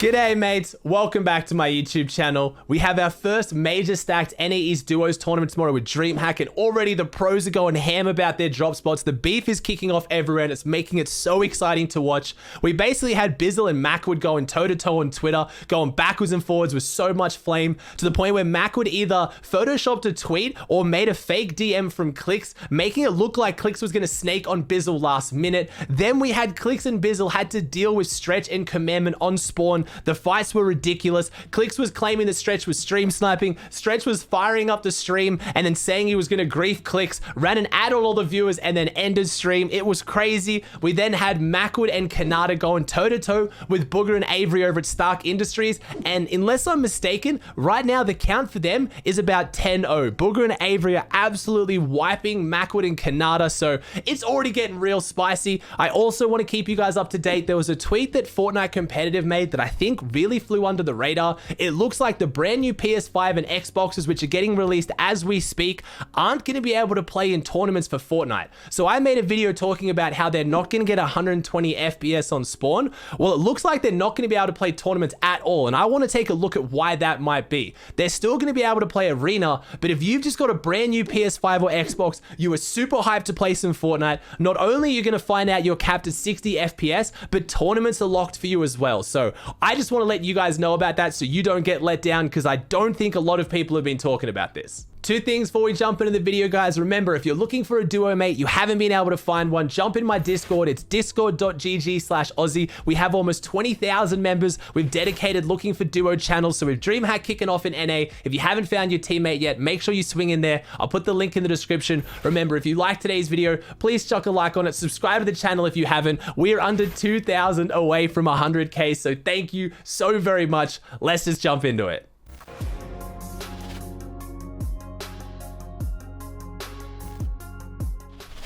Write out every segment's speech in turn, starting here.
G'day mates, welcome back to my YouTube channel. We have our first major stacked NA East Duos tournament tomorrow with DreamHack, and already the pros are going ham about their drop spots. The beef is kicking off everywhere and it's making it so exciting to watch. We basically had Bizzle and Macwood going toe-to-toe on Twitter, going backwards and forwards with so much flame, to the point where Macwood either photoshopped a tweet or made a fake DM from Clix, making it look like Clix was going to snake on Bizzle last minute. Then we had Clix and Bizzle had to deal with Stretch and Commandment on spawn. The fights were ridiculous. Clix was claiming that Stretch was stream sniping. Stretch was firing up the stream and then saying he was going to grief Clix, ran an ad on all the viewers and then ended stream. It was crazy. We then had Macwood and Khanada going toe-to-toe with Bugha and Avery over at Stark Industries, and unless I'm mistaken, right now the count for them is about 10-0. Bugha and Avery are absolutely wiping Macwood and Khanada, so it's already getting real spicy. I also want to keep you guys up to date. There was a tweet that Fortnite Competitive made that I think really flew under the radar. It looks like the brand new PS5 and Xboxes, which are getting released as we speak, aren't going to be able to play in tournaments for Fortnite. So I made a video talking about how they're not going to get 120 FPS on spawn. Well, it looks like they're not going to be able to play tournaments at all, and I want to take a look at why that might be. They're still going to be able to play Arena, but if you've just got a brand new PS5 or Xbox, you are super hyped to play some Fortnite. Not only are you going to find out you're capped at 60 FPS, but tournaments are locked for you as well. So I just want to let you guys know about that so you don't get let down, because I don't think a lot of people have been talking about this. Two things before we jump into the video, guys. Remember, if you're looking for a duo mate, you haven't been able to find one, jump in my Discord. It's discord.gg/Aussie. We have almost 20,000 members. We've dedicated looking for duo channels. So with DreamHack kicking off in NA, if you haven't found your teammate yet, make sure you swing in there. I'll put the link in the description. Remember, if you like today's video, please chuck a like on it. Subscribe to the channel if you haven't. We are under 2,000 away from 100K. So thank you so very much. Let's just jump into it.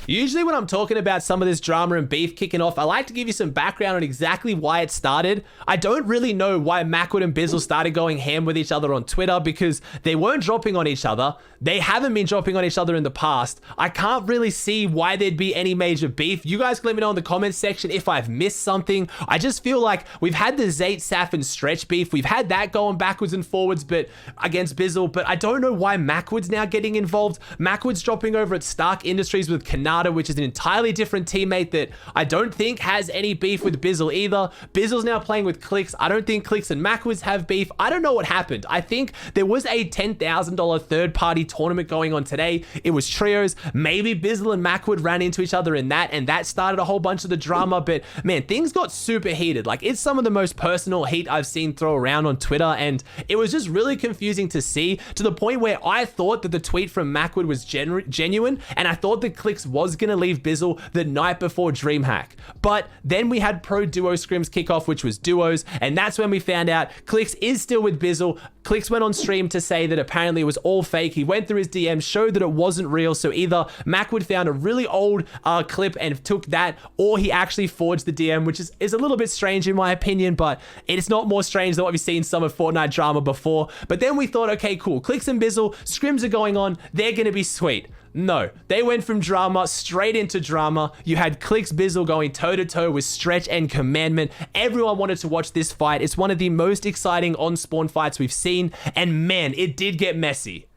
Usually when I'm talking about some of this drama and beef kicking off, I like to give you some background on exactly why it started. I don't really know why Macwood and Bizzle started going ham with each other on Twitter, because they weren't dropping on each other. They haven't been dropping on each other in the past. I can't really see why there'd be any major beef. You guys can let me know in the comments section if I've missed something. I just feel like we've had the Zayt, Saf, and Stretch beef. We've had that going backwards and forwards but against Bizzle, but I don't know why Macwood's now getting involved. Macwood's dropping over at Stark Industries with Khanada, which is an entirely different teammate that I don't think has any beef with Bizzle either. Bizzle's now playing with Clix. I don't think Clix and Macwood's have beef. I don't know what happened. I think there was a $10,000 third-party tournament going on today. It was trios. Maybe Bizzle and Macwood ran into each other in that, and that started a whole bunch of the drama. But man, things got super heated. Like, it's some of the most personal heat I've seen throw around on Twitter, and it was just really confusing to see, to the point where I thought that the tweet from Macwood was genuine, and I thought that Clix was going to leave Bizzle the night before DreamHack. But then we had pro duo scrims kick off, which was duos, and that's when we found out Clix is still with Bizzle. Clix went on stream to say that apparently it was all fake. He went through his DMs, showed that it wasn't real, so either Macwood found a really old clip and took that, or he actually forged the DM, which is a little bit strange in my opinion, but it's not more strange than what we've seen some of Fortnite drama before. But then we thought, okay, cool, Clix and Bizzle, scrims are going on, they're gonna be sweet. No, they went from drama straight into drama. You had Clix Bizzle going toe-to-toe with Stretch and Commandment. Everyone wanted to watch this fight. It's one of the most exciting on-spawn fights we've seen, and man, it did get messy.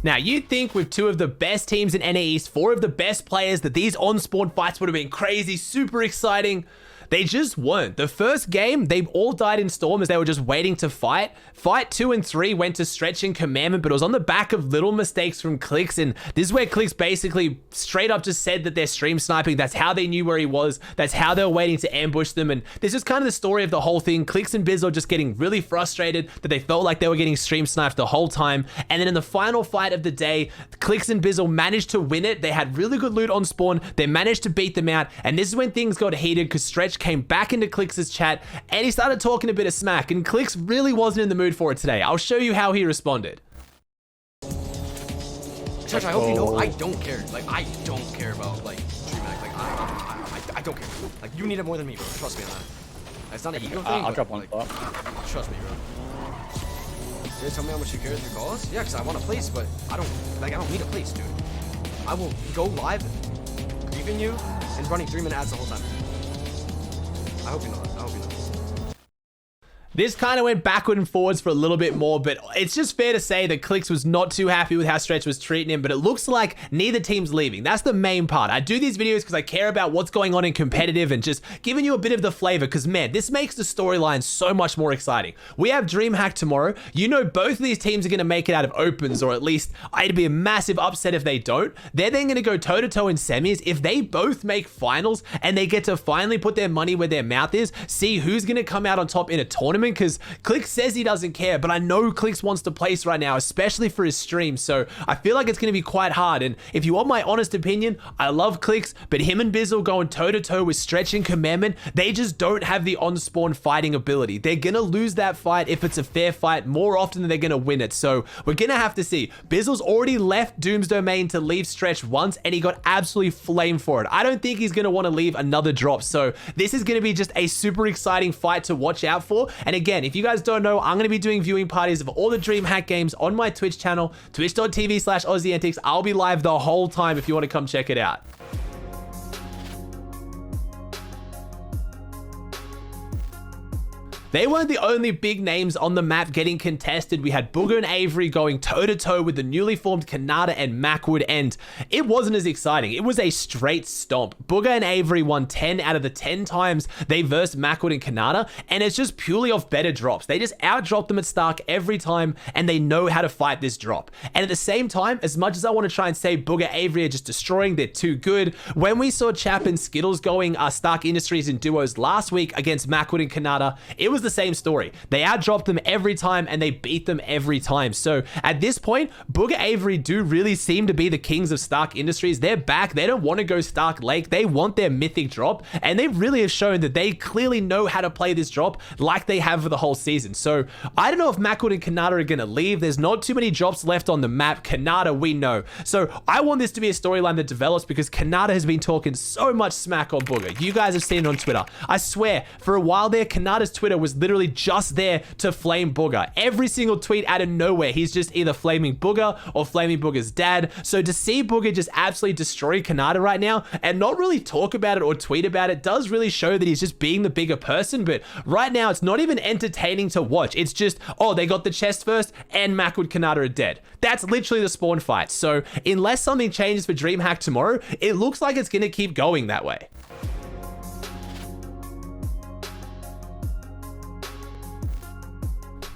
Now, you'd think with two of the best teams in NA East, four of the best players, that these on-spawn fights would have been crazy, super exciting. They just weren't. The first game, they all died in Storm as they were just waiting to fight. Fight 2 and 3 went to Stretch and Commandment, but it was on the back of little mistakes from Clix, and this is where Clix basically straight up just said that they're stream sniping. That's how they knew where he was. That's how they were waiting to ambush them, and this is kind of the story of the whole thing. Clix and Bizzle just getting really frustrated that they felt like they were getting stream sniped the whole time, and then in the final fight of the day, Clix and Bizzle managed to win it. They had really good loot on spawn. They managed to beat them out, and this is when things got heated because Stretch came back into Clix's chat and he started talking a bit of smack, and Clix really wasn't in the mood for it today. I'll show you how he responded. Stretch, I hope you know I don't care. Like, I don't care about, like, DreamHack. Like, I don't care. Like, you need it more than me, bro. Trust me on that. It's not an ego thing. I'll drop one. Like, trust me, bro. Dude, tell me how much you care if you call us? Yeah, because I want a place, but I don't need a place, dude. I will go live. believe in you, and running 3-minute ads the whole time. I hope you know that. I hope you know. This kind of went backward and forwards for a little bit more, but it's just fair to say that Clix was not too happy with how Stretch was treating him, but it looks like neither team's leaving. That's the main part. I do these videos because I care about what's going on in competitive and just giving you a bit of the flavor, because man, this makes the storyline so much more exciting. We have DreamHack tomorrow. You know both of these teams are going to make it out of opens, or at least it'd be a massive upset if they don't. They're then going to go toe-to-toe in semis. If they both make finals and they get to finally put their money where their mouth is, see who's going to come out on top in a tournament, because Clix says he doesn't care, but I know Clix wants to place right now, especially for his stream, so I feel like it's going to be quite hard. And if you want my honest opinion, I love Clix, but him and Bizzle going toe-to-toe with Stretch and Commandment, they just don't have the on-spawn fighting ability. They're going to lose that fight if it's a fair fight more often than they're going to win it, so we're going to have to see. Bizzle's already left Doom's Domain to leave Stretch once, and he got absolutely flamed for it. I don't think he's going to want to leave another drop, so this is going to be just a super exciting fight to watch out for. And again, if you guys don't know, I'm going to be doing viewing parties of all the DreamHack games on my Twitch channel, twitch.tv/Aussie Antics. I'll be live the whole time if you want to come check it out. They weren't the only big names on the map getting contested. We had Bugha and Avery going toe-to-toe with the newly formed Khanada and Macwood, and it wasn't as exciting. It was a straight stomp. Bugha and Avery won 10 out of the 10 times they versed Macwood and Khanada, and it's just purely off better drops. They just out-dropped them at Stark every time, and they know how to fight this drop. And at the same time, as much as I want to try and say Bugha Avery are just destroying, they're too good, when we saw Chap and Skittles going Stark Industries in duos last week against Macwood and Khanada, it was the same story. They outdropped them every time and they beat them every time. So at this point, Bugha Avery do really seem to be the kings of Stark Industries. They're back. They don't want to go Stark Lake. They want their mythic drop, and they really have shown that they clearly know how to play this drop like they have for the whole season. So I don't know if Macwood and Khanada are going to leave. There's not too many drops left on the map. Khanada, we know. So I want this to be a storyline that develops, because Khanada has been talking so much smack on Bugha. You guys have seen it on Twitter. I swear, for a while there, Khanada's Twitter was literally just there to flame Bugha. Every single tweet out of nowhere, he's just either flaming Bugha or flaming Bugha's dad. So to see Bugha just absolutely destroy Khanada right now and not really talk about it or tweet about it does really show that he's just being the bigger person. But right now, it's not even entertaining to watch. It's just, oh, they got the chest first and Macwood Khanada are dead. That's literally the spawn fight. So unless something changes for DreamHack tomorrow, it looks like it's going to keep going that way.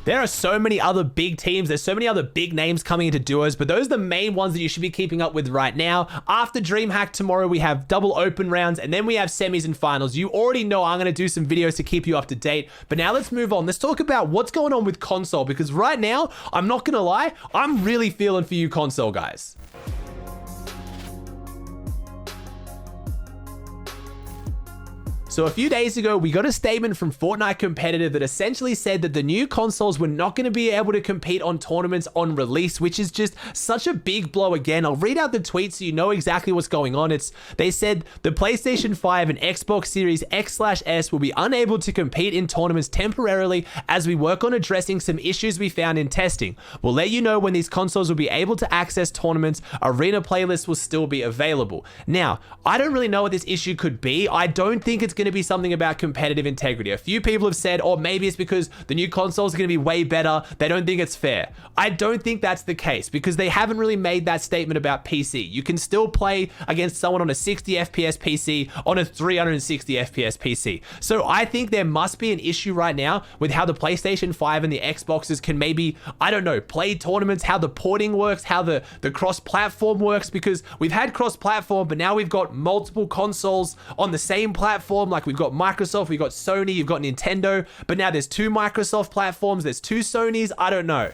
There are so many other big teams. There's so many other big names coming into duos, but those are the main ones that you should be keeping up with right now. After DreamHack tomorrow, we have double open rounds, and then we have semis and finals. You already know I'm going to do some videos to keep you up to date, but now let's move on. Let's talk about what's going on with console, because right now, I'm not going to lie, I'm really feeling for you console guys. So a few days ago, we got a statement from Fortnite Competitive that essentially said that the new consoles were not going to be able to compete on tournaments on release, which is just such a big blow again. I'll read out the tweet so you know exactly what's going on. They said the PlayStation 5 and Xbox Series X/S will be unable to compete in tournaments temporarily as we work on addressing some issues we found in testing. We'll let you know when these consoles will be able to access tournaments. Arena playlists will still be available. Now, I don't really know what this issue could be. I don't think it's going to be something about competitive integrity. A few people have said, oh, maybe it's because the new consoles are going to be way better. They don't think it's fair. I don't think that's the case, because they haven't really made that statement about PC. You can still play against someone on a 60 FPS PC on a 360 FPS PC. So I think there must be an issue right now with how the PlayStation 5 and the Xboxes can maybe, I don't know, play tournaments, how the porting works, how the cross-platform works, because we've had cross-platform, but now we've got multiple consoles on the same platform. Like we've got Microsoft, we've got Sony, you've got Nintendo, but now there's two Microsoft platforms, there's two Sonys. I don't know.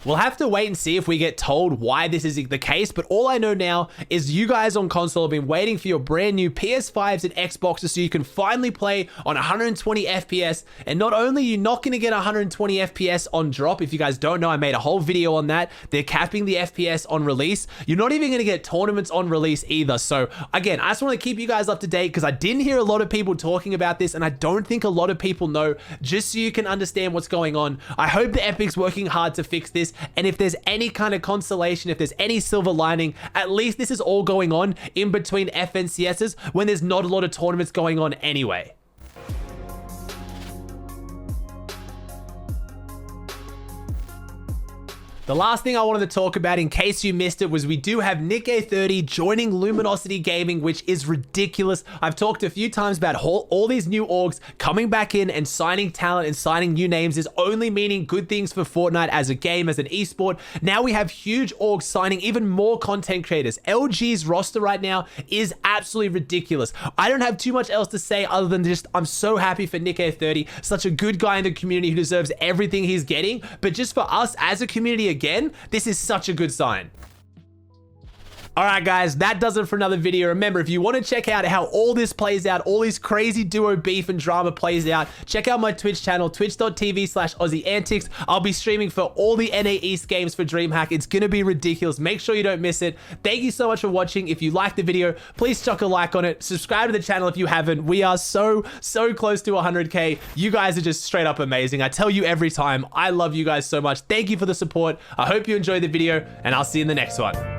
We'll have to wait and see if we get told why this is the case, but all I know now is you guys on console have been waiting for your brand new PS5s and Xboxes so you can finally play on 120 FPS, and not only are you not going to get 120 FPS on drop, if you guys don't know, I made a whole video on that, they're capping the FPS on release, you're not even going to get tournaments on release either. So again, I just want to keep you guys up to date because I didn't hear a lot of people talking about this, and I don't think a lot of people know, just so you can understand what's going on. I hope the Epic's working hard to fix this. And if there's any kind of consolation, if there's any silver lining, at least this is all going on in between FNCSs when there's not a lot of tournaments going on anyway. The last thing I wanted to talk about, in case you missed it, was we do have Nick-A30 joining Luminosity Gaming, which is ridiculous. I've talked a few times about all these new orgs coming back in and signing talent and signing new names is only meaning good things for Fortnite as a game, as an esport. Now we have huge orgs signing even more content creators. LG's roster right now is absolutely ridiculous. I don't have too much else to say other than just I'm so happy for Nick-A30, such a good guy in the community who deserves everything he's getting. But just for us as a community, again, this is such a good sign. Alright guys, that does it for another video. Remember, if you want to check out how all this plays out, all this crazy duo beef and drama plays out, check out my Twitch channel, twitch.tv/Aussie Antics. I'll be streaming for all the NA East games for DreamHack. It's going to be ridiculous. Make sure you don't miss it. Thank you so much for watching. If you liked the video, please chuck a like on it. Subscribe to the channel if you haven't. We are so close to 100K. You guys are just straight up amazing. I tell you every time, I love you guys so much. Thank you for the support. I hope you enjoyed the video, and I'll see you in the next one.